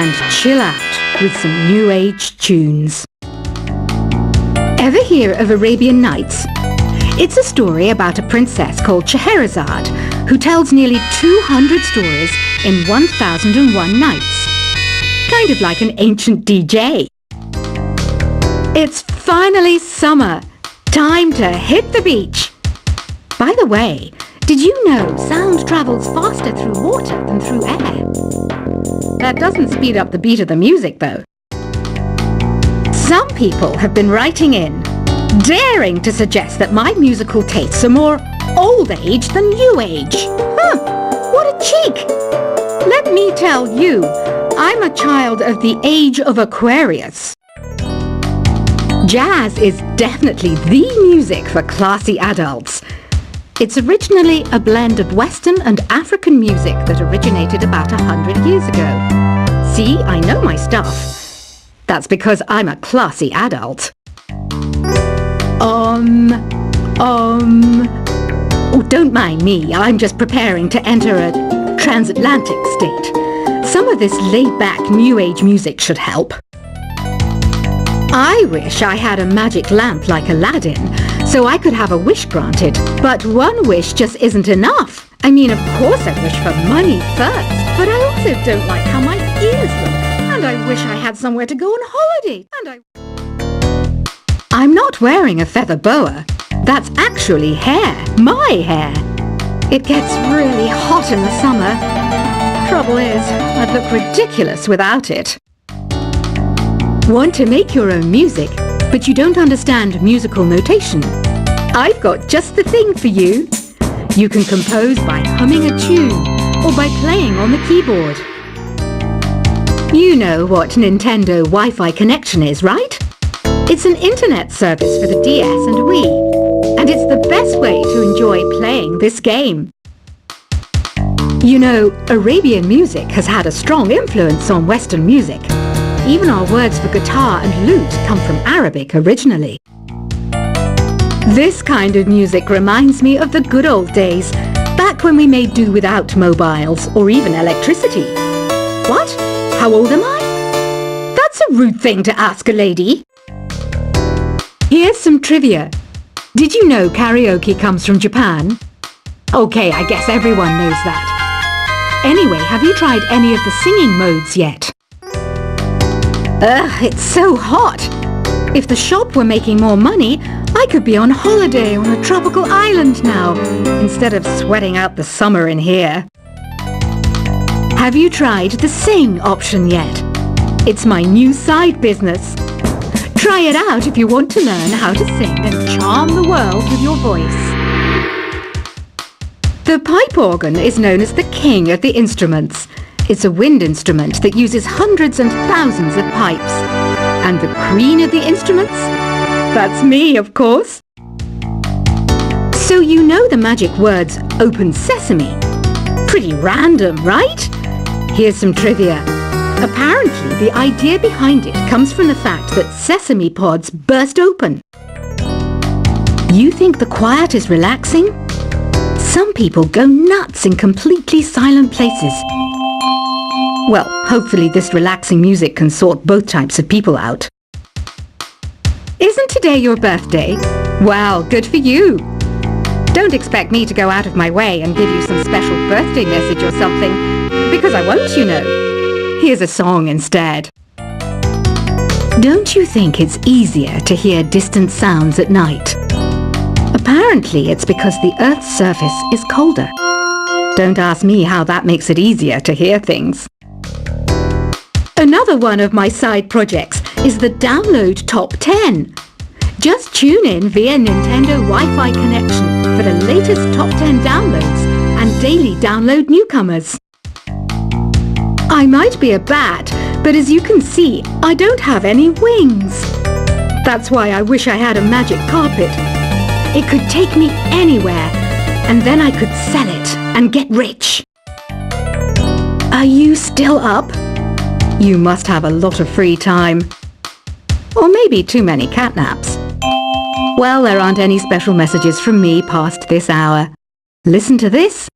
and chill out with some new age tunes. Ever hear of Arabian Nights? It's a story about a princess called Scheherazade who tells nearly 200 stories in 1001 nights. Kind of like an ancient DJ. It's finally summer. Time to hit the beach. By the way, did you know sound travels faster through water than through air? That doesn't speed up the beat of the music, though. Some people have been writing in, daring to suggest that my musical tastes are more old age than new age. What a cheek! Let me tell you, I'm a child of the age of Aquarius. Jazz is definitely the music for classy adults. It's originally a blend of Western and African music that originated about 100 years ago. See, I know my stuff. That's because I'm a classy adult. Oh, don't mind me. I'm just preparing to enter a transatlantic state. Some of this laid-back New Age music should help. I wish I had a magic lamp like Aladdin, so I could have a wish granted. But one wish just isn't enough. I mean, of course I wish for money first, but I also don't like how my ears look. And I wish I had somewhere to go on holiday. I'm not wearing a feather boa. That's actually hair. My hair. It gets really hot in the summer. Trouble is, I'd look ridiculous without it. Want to make your own music, but you don't understand musical notation? I've got just the thing for you. You can compose by humming a tune or by playing on the keyboard. You know what Nintendo Wi-Fi connection is, right? It's an internet service for the DS and Wii, and it's the best way to enjoy playing this game. You know, Arabian music has had a strong influence on Western music. Even our words for guitar and lute come from Arabic originally. This kind of music reminds me of the good old days, back when we made do without mobiles or even electricity. What? How old am I? That's a rude thing to ask a lady. Here's some trivia. Did you know karaoke comes from Japan? Okay, I guess everyone knows that. Anyway, have you tried any of the singing modes yet? Ugh, it's so hot. If the shop were making more money, I could be on holiday on a tropical island now, instead of sweating out the summer in here. Have you tried the sing option yet? It's my new side business. Try it out if you want to learn how to sing and charm the world with your voice. The pipe organ is known as the king of the instruments. It's a wind instrument that uses hundreds and thousands of pipes. And the queen of the instruments? That's me, of course. So you know the magic words "open sesame." Pretty random, right? Here's some trivia. Apparently, the idea behind it comes from the fact that sesame pods burst open. You think the quiet is relaxing? Some people go nuts in completely silent places. Well, hopefully this relaxing music can sort both types of people out. Isn't today your birthday? Well, good for you. Don't expect me to go out of my way and give you some special birthday message or something, because I won't, you know. Here's a song instead. Don't you think it's easier to hear distant sounds at night? Apparently it's because the Earth's surface is colder. Don't ask me how that makes it easier to hear things. Another one of my side projects is the Download Top 10. Just tune in via Nintendo Wi-Fi connection for the latest Top 10 downloads and daily download newcomers. I might be a bat, but as you can see, I don't have any wings. That's why I wish I had a magic carpet. It could take me anywhere, and then I could sell it and get rich. Are you still up? You must have a lot of free time. Or maybe too many catnaps. Well, there aren't any special messages from me past this hour. Listen to this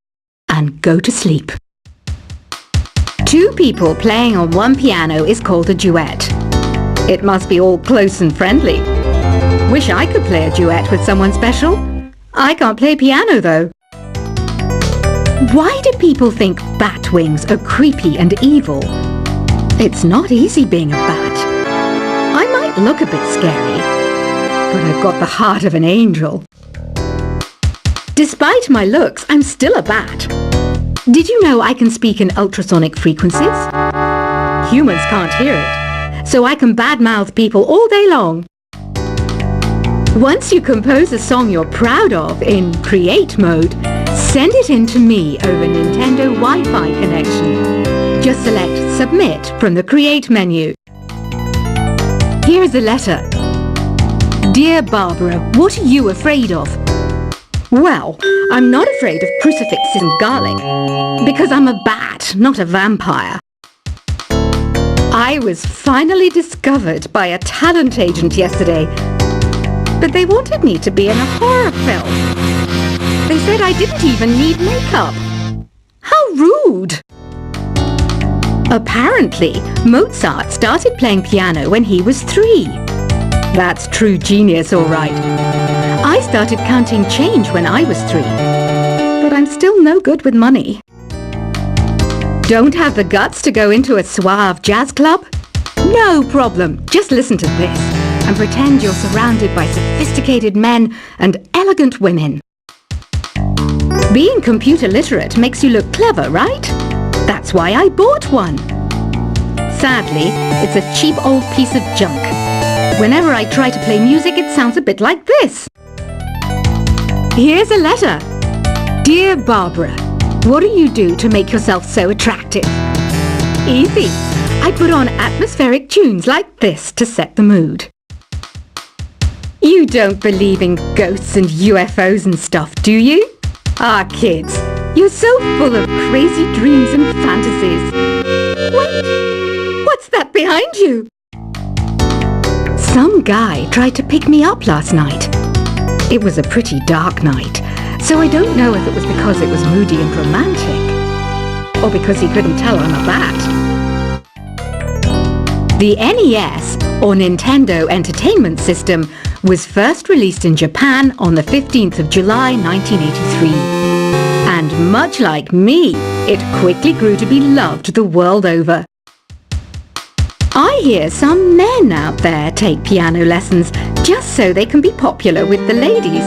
and go to sleep. Two people playing on one piano is called a duet. It must be all close and friendly. Wish I could play a duet with someone special. I can't play piano though. Why do people think bat wings are creepy and evil? It's not easy being a bat. I might look a bit scary, but I've got the heart of an angel. Despite my looks, I'm still a bat. Did you know I can speak in ultrasonic frequencies? Humans can't hear it, so I can badmouth people all day long. Once you compose a song you're proud of in Create mode, send it in to me over Nintendo Wi-Fi connection. Just select Submit from the Create menu. Here's a letter. Dear Barbara, what are you afraid of? Well, I'm not afraid of crucifixes and garlic, because I'm a bat, not a vampire. I was finally discovered by a talent agent yesterday, but they wanted me to be in a horror film. They said I didn't even need makeup. How rude! Apparently, Mozart started playing piano when he was 3. That's true genius, all right. I started counting change when I was 3, but I'm still no good with money. Don't have the guts to go into a suave jazz club? No problem, just listen to this and pretend you're surrounded by sophisticated men and elegant women. Being computer literate makes you look clever, right? That's why I bought one. Sadly, it's a cheap old piece of junk. Whenever I try to play music, it sounds a bit like this. Here's a letter. Dear Barbara, what do you do to make yourself so attractive? Easy. I put on atmospheric tunes like this to set the mood. You don't believe in ghosts and UFOs and stuff, do you? Ah, kids, you're so full of crazy dreams and fantasies. Wait, what's that behind you? Some guy tried to pick me up last night. It was a pretty dark night, so I don't know if it was because it was moody and romantic, or because he couldn't tell I'm a bat. The NES, or Nintendo Entertainment System, was first released in Japan on the 15th of July 1983. And much like me, it quickly grew to be loved the world over. I hear some men out there take piano lessons just so they can be popular with the ladies.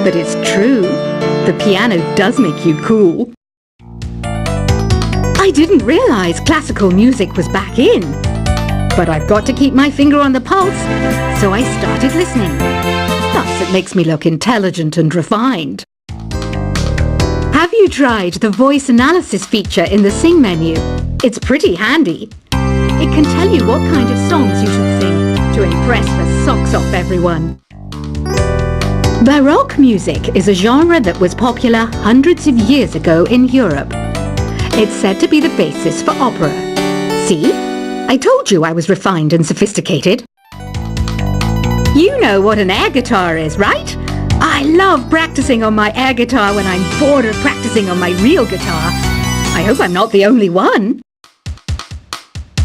But it's true, the piano does make you cool. I didn't realize classical music was back in. But I've got to keep my finger on the pulse, so I started listening. Plus, it makes me look intelligent and refined. Have you tried the voice analysis feature in the Sing menu? It's pretty handy. It can tell you what kind of songs you should sing to impress the socks off everyone. Baroque music is a genre that was popular hundreds of years ago in Europe. It's said to be the basis for opera. See? I told you I was refined and sophisticated. You know what an air guitar is, right? I love practicing on my air guitar when I'm bored of practicing on my real guitar. I hope I'm not the only one.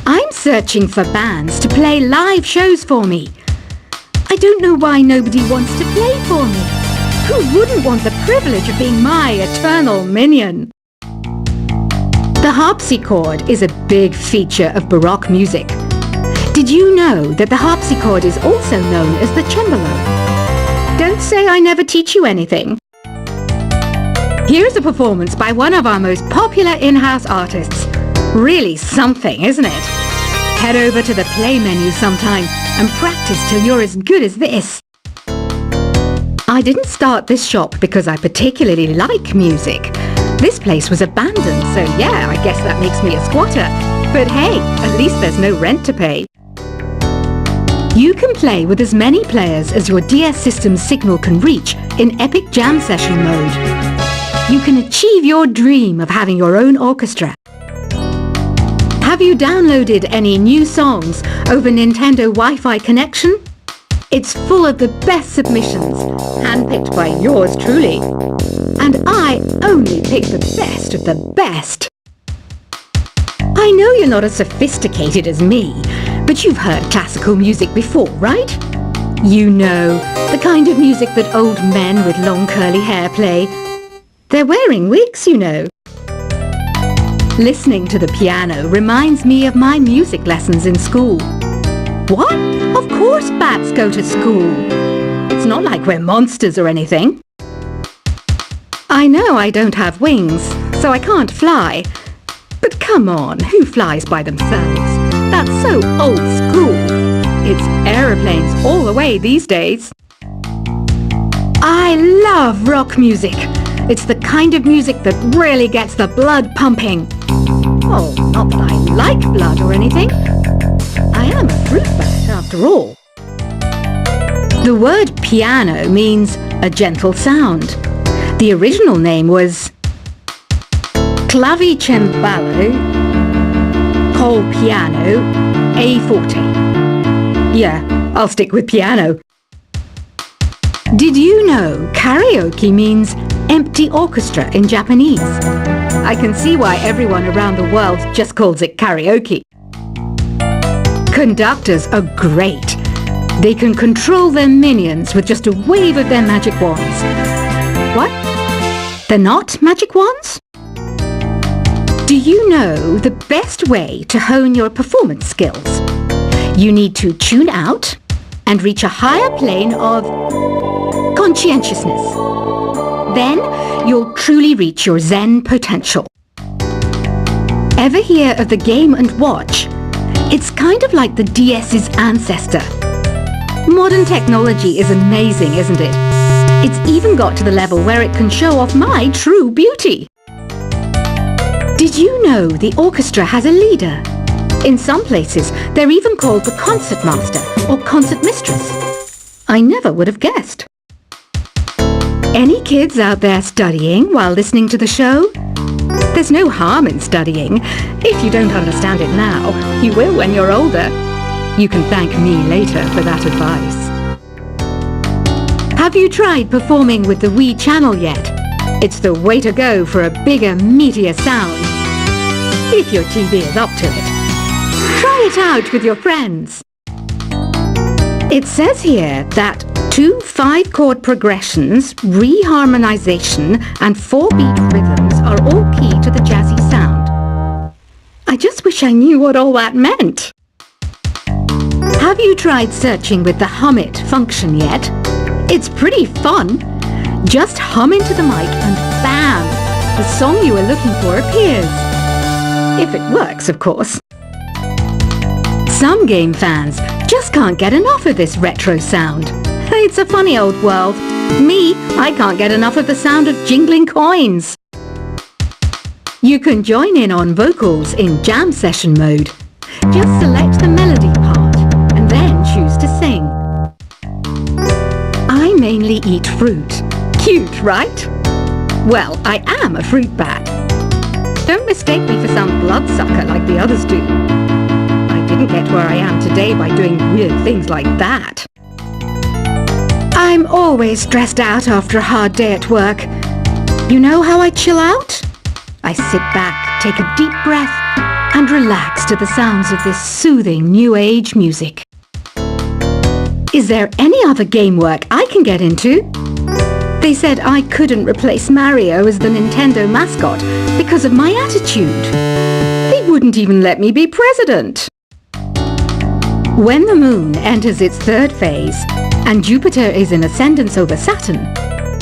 I'm searching for bands to play live shows for me. I don't know why nobody wants to play for me. Who wouldn't want the privilege of being my eternal minion? The harpsichord is a big feature of Baroque music. Did you know that the harpsichord is also known as the cembalo? Don't say I never teach you anything. Here's a performance by one of our most popular in-house artists. Really something, isn't it? Head over to the play menu sometime and practice till you're as good as this. I didn't start this shop because I particularly like music. This place was abandoned, so yeah, I guess that makes me a squatter. But hey, at least there's no rent to pay. You can play with as many players as your DS system's signal can reach in Epic Jam Session mode. You can achieve your dream of having your own orchestra. Have you downloaded any new songs over Nintendo Wi-Fi connection? It's full of the best submissions, handpicked by yours truly. And I only pick the best of the best. I know you're not as sophisticated as me, but you've heard classical music before, right? You know, the kind of music that old men with long curly hair play. They're wearing wigs, you know. Listening to the piano reminds me of my music lessons in school. What? Of course bats go to school. It's not like we're monsters or anything. I know I don't have wings, so I can't fly. But come on, who flies by themselves? That's so old school. It's aeroplanes all the way these days. I love rock music. It's the kind of music that really gets the blood pumping. Oh, not that I like blood or anything. I am a fruit bat after all. The word piano means a gentle sound. The original name was clavicembalo col piano a forte. Yeah, I'll stick with piano. Did you know karaoke means empty orchestra in Japanese? I can see why everyone around the world just calls it karaoke. Conductors are great. They can control their minions with just a wave of their magic wands. What? They're not magic wands? Do you know the best way to hone your performance skills? You need to tune out and reach a higher plane of conscientiousness. Then you'll truly reach your Zen potential. Ever hear of the Game & Watch? It's kind of like the DS's ancestor. Modern technology is amazing, isn't it? It's even got to the level where it can show off my true beauty. Did you know the orchestra has a leader? In some places, they're even called the concert master or concert mistress. I never would have guessed. Any kids out there studying while listening to the show? There's no harm in studying. If you don't understand it now, you will when you're older. You can thank me later for that advice. Have you tried performing with the Wii channel yet? It's the way to go for a bigger, meatier sound. If your TV is up to it. Try it out with your friends. It says here that 2 5-chord progressions, reharmonization, and 4-beat rhythms are all key to the jazzy sound. I just wish I knew what all that meant. Have you tried searching with the Hum It function yet? It's pretty fun. Just hum into the mic and bam! The song you were looking for appears. If it works, of course. Some game fans just can't get enough of this retro sound. It's a funny old world. Me, I can't get enough of the sound of jingling coins. You can join in on vocals in jam session mode. Just select the melody part and then choose to sing. I mainly eat fruit. Cute, right? Well, I am a fruit bat. Don't mistake me for some bloodsucker like the others do. I didn't get where I am today by doing weird things like that. I'm always stressed out after a hard day at work. You know how I chill out? I sit back, take a deep breath, and relax to the sounds of this soothing new age music. Is there any other game work I can get into? They said I couldn't replace Mario as the Nintendo mascot because of my attitude. They wouldn't even let me be president. When the moon enters its 3rd phase and Jupiter is in ascendance over Saturn,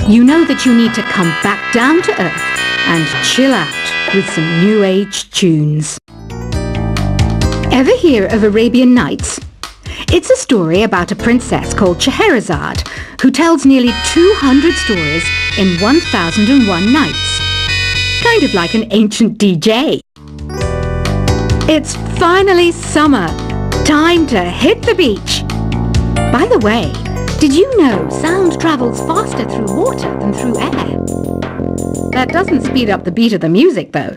you know that you need to come back down to Earth and chill out with some new age tunes. Ever hear of Arabian Nights? It's a story about a princess called Scheherazade who tells nearly 200 stories in 1001 nights. Kind of like an ancient DJ. It's finally summer. Time to hit the beach. By the way, did you know sound travels faster through water than through air? That doesn't speed up the beat of the music, though.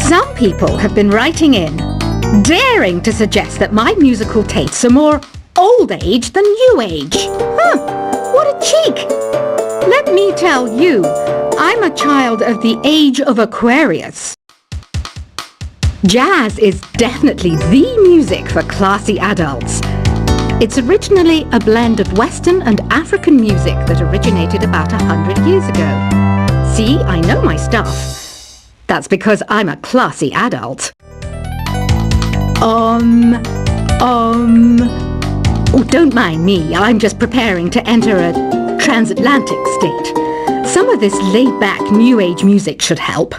Some people have been writing in, daring to suggest that my musical tastes are more old age than new age. What a cheek! Let me tell you, I'm a child of the age of Aquarius. Jazz is definitely the music for classy adults. It's originally a blend of Western and African music that originated about 100 years ago. See, I know my stuff. That's because I'm a classy adult. Oh, don't mind me. I'm just preparing to enter a transatlantic state. Some of this laid-back New Age music should help.